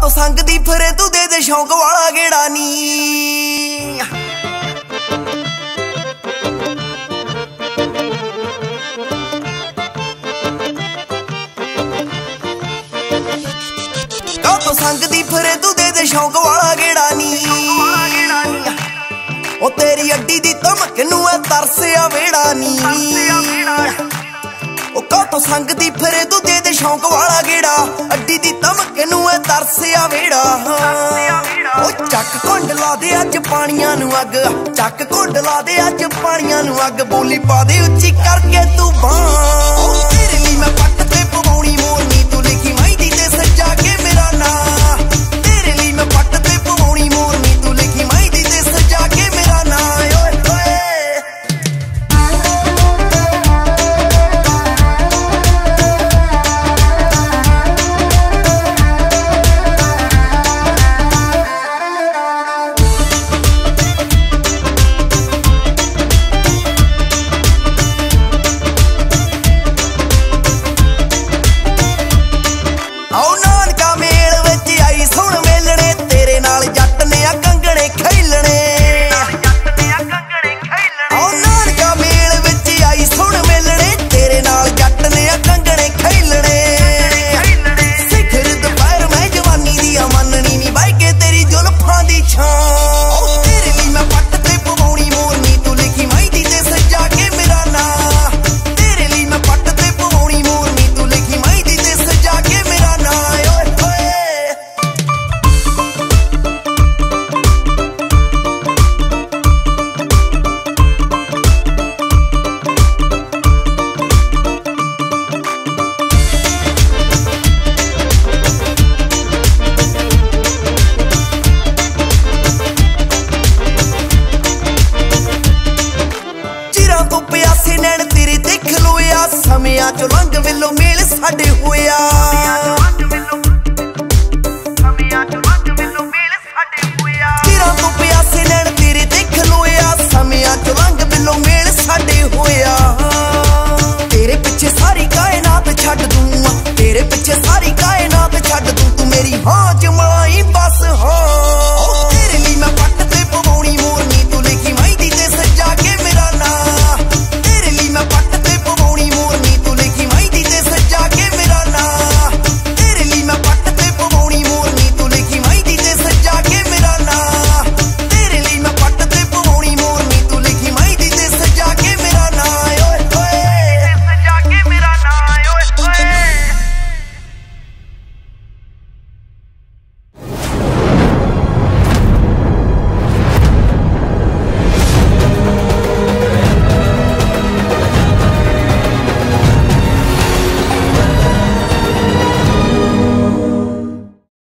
तो संग दी फिरे तू दे शौक वाला गेड़ा नी। तो संग दी फिरे तू दे शौक वाला गेड़ा नी। ओ तेरी अड्डी दी धमक नूं तरसिया वेड़ा नी। ओ तो संग दी फिरे तू दे शौक वाला गेड़ा, अड्डी दी धमक नूं तरसिया वेड़ा। ओ चक कुंड ला दे अज पानियां नूं अग, चक कुंड ला दे अज पानियां नूं अग, बोली पा दे उच्ची करके तू बां। तेरे लिए मैं पट ते पवाउणी मोरनी, तू लिखी मेहंदी ते सजा के मेरा नां। तेरे लिए मैं पट ते पवाउणी मोरनी, तू लिखी मेहंदी ते सजा के मेरा नां। समयां चो लंघ वेलो मेल साडे होया, चिरां तो प्यासे नैन तेरे ते खलोया। समयां चो लंघ वेलो मेल साडे होया। तेरे पिछे सारी कायनात छड्ड दूं, तेरे पिछे सारी कायनात छड्ड दूं, तू मेरी हां च मलाई बस हो।